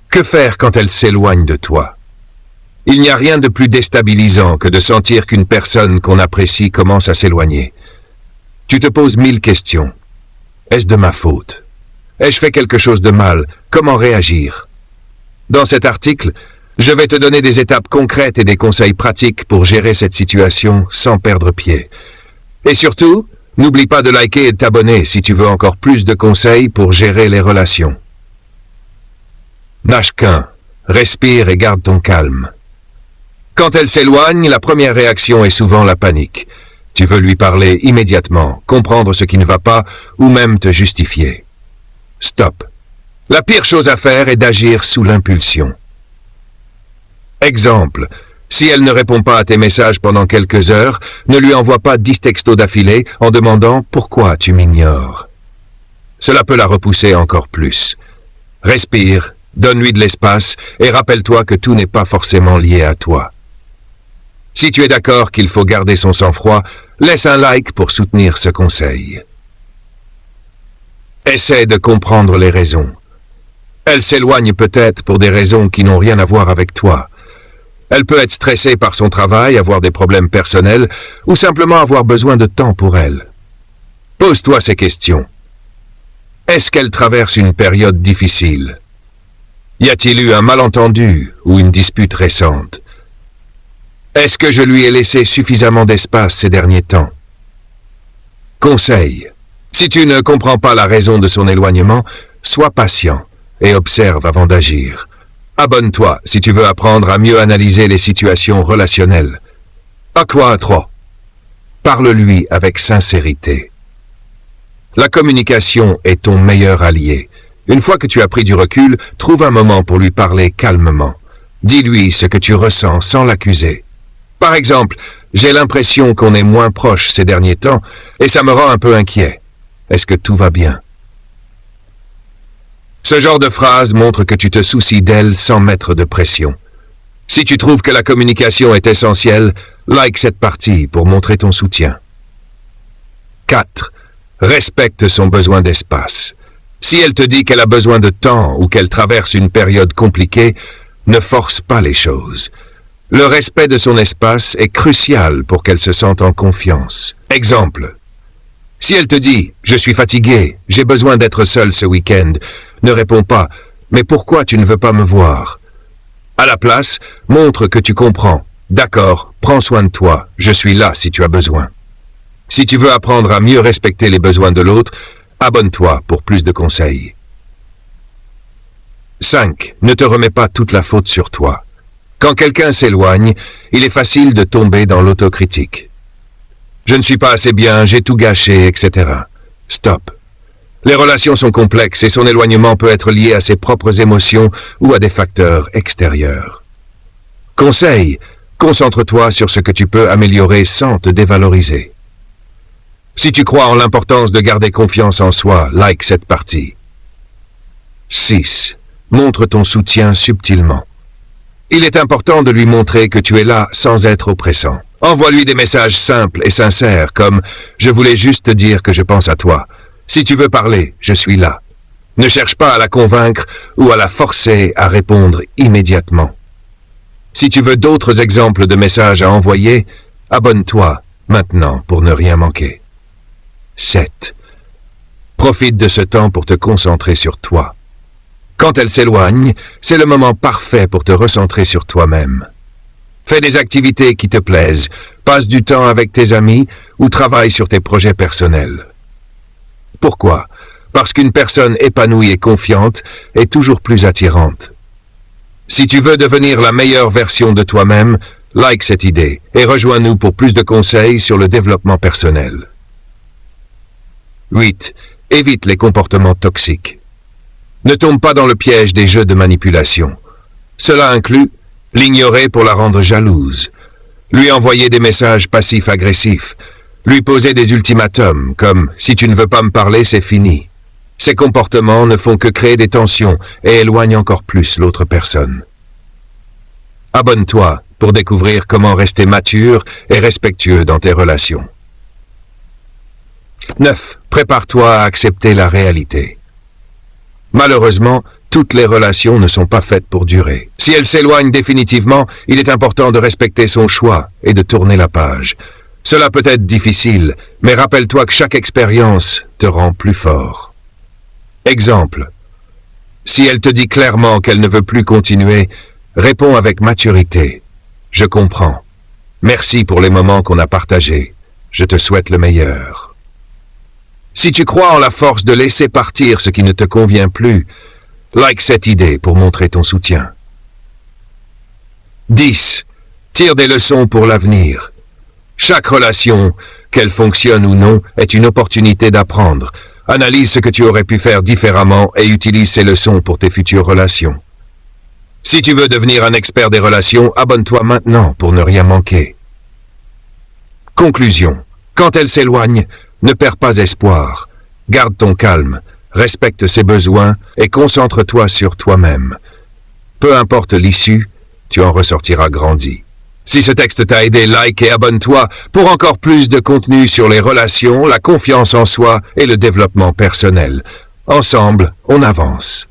Que faire quand elle s'éloigne de toi? Il n'y a rien de plus déstabilisant que de sentir qu'une personne qu'on apprécie commence à s'éloigner. Tu te poses 1000 questions. Est-ce de ma faute? Ai-je fait quelque chose de mal? Comment réagir? Dans cet article, je vais te donner des étapes concrètes et des conseils pratiques pour gérer cette situation sans perdre pied. Et surtout, n'oublie pas de liker et de t'abonner si tu veux encore plus de conseils pour gérer les relations. Nage qu'un. Respire et garde ton calme. Quand elle s'éloigne, la première réaction est souvent la panique. Tu veux lui parler immédiatement, comprendre ce qui ne va pas ou même te justifier. Stop. La pire chose à faire est d'agir sous l'impulsion. Exemple. Si elle ne répond pas à tes messages pendant quelques heures, ne lui envoie pas 10 textos d'affilée en demandant « Pourquoi tu m'ignores ?» Cela peut la repousser encore plus. Respire, donne-lui de l'espace et rappelle-toi que tout n'est pas forcément lié à toi. Si tu es d'accord qu'il faut garder son sang-froid, laisse un like pour soutenir ce conseil. Essaie de comprendre les raisons. Elle s'éloigne peut-être pour des raisons qui n'ont rien à voir avec toi. Elle peut être stressée par son travail, avoir des problèmes personnels ou simplement avoir besoin de temps pour elle. Pose-toi ces questions. Est-ce qu'elle traverse une période difficile? Y a-t-il eu un malentendu ou une dispute récente? Est-ce que je lui ai laissé suffisamment d'espace ces derniers temps? Conseil. Si tu ne comprends pas la raison de son éloignement, sois patient et observe avant d'agir. Abonne-toi si tu veux apprendre à mieux analyser les situations relationnelles. Aqua 3. Parle-lui avec sincérité. La communication est ton meilleur allié. Une fois que tu as pris du recul, trouve un moment pour lui parler calmement. Dis-lui ce que tu ressens sans l'accuser. Par exemple, j'ai l'impression qu'on est moins proche ces derniers temps et ça me rend un peu inquiet. Est-ce que tout va bien? Ce genre de phrase montre que tu te soucies d'elle sans mettre de pression. Si tu trouves que la communication est essentielle, like cette partie pour montrer ton soutien. 4. Respecte son besoin d'espace. Si elle te dit qu'elle a besoin de temps ou qu'elle traverse une période compliquée, ne force pas les choses. Le respect de son espace est crucial pour qu'elle se sente en confiance. Exemple. Si elle te dit « Je suis fatigué, j'ai besoin d'être seule ce week-end », ne réponds pas « Mais pourquoi tu ne veux pas me voir ?» À la place, montre que tu comprends. « D'accord, prends soin de toi, je suis là si tu as besoin. » Si tu veux apprendre à mieux respecter les besoins de l'autre, abonne-toi pour plus de conseils. 5. Ne te remets pas toute la faute sur toi. Quand quelqu'un s'éloigne, il est facile de tomber dans l'autocritique. Je ne suis pas assez bien, j'ai tout gâché, etc. Stop. Les relations sont complexes et son éloignement peut être lié à ses propres émotions ou à des facteurs extérieurs. Conseil, concentre-toi sur ce que tu peux améliorer sans te dévaloriser. Si tu crois en l'importance de garder confiance en soi, like cette partie. 6. Montre ton soutien subtilement. Il est important de lui montrer que tu es là sans être oppressant. Envoie-lui des messages simples et sincères comme « Je voulais juste te dire que je pense à toi. Si tu veux parler, je suis là. » Ne cherche pas à la convaincre ou à la forcer à répondre immédiatement. Si tu veux d'autres exemples de messages à envoyer, abonne-toi maintenant pour ne rien manquer. 7. Profite de ce temps pour te concentrer sur toi. Quand elle s'éloigne, c'est le moment parfait pour te recentrer sur toi-même. Fais des activités qui te plaisent, passe du temps avec tes amis ou travaille sur tes projets personnels. Pourquoi? Parce qu'une personne épanouie et confiante est toujours plus attirante. Si tu veux devenir la meilleure version de toi-même, like cette idée et rejoins-nous pour plus de conseils sur le développement personnel. 8. Évite les comportements toxiques. Ne tombe pas dans le piège des jeux de manipulation. Cela inclut l'ignorer pour la rendre jalouse, lui envoyer des messages passifs-agressifs, lui poser des ultimatums comme « si tu ne veux pas me parler, c'est fini ». Ces comportements ne font que créer des tensions et éloignent encore plus l'autre personne. Abonne-toi pour découvrir comment rester mature et respectueux dans tes relations. 9. Prépare-toi à accepter la réalité. Malheureusement, toutes les relations ne sont pas faites pour durer. Si elles s'éloignent définitivement, il est important de respecter son choix et de tourner la page. Cela peut être difficile, mais rappelle-toi que chaque expérience te rend plus fort. Exemple. Si elle te dit clairement qu'elle ne veut plus continuer, réponds avec maturité. Je comprends. Merci pour les moments qu'on a partagés. Je te souhaite le meilleur. Si tu crois en la force de laisser partir ce qui ne te convient plus, like cette idée pour montrer ton soutien. 10. Tire des leçons pour l'avenir. Chaque relation, qu'elle fonctionne ou non, est une opportunité d'apprendre. Analyse ce que tu aurais pu faire différemment et utilise ces leçons pour tes futures relations. Si tu veux devenir un expert des relations, abonne-toi maintenant pour ne rien manquer. Conclusion. Quand elle s'éloigne, ne perds pas espoir. Garde ton calme, respecte ses besoins et concentre-toi sur toi-même. Peu importe l'issue, tu en ressortiras grandi. Si ce texte t'a aidé, like et abonne-toi pour encore plus de contenu sur les relations, la confiance en soi et le développement personnel. Ensemble, on avance.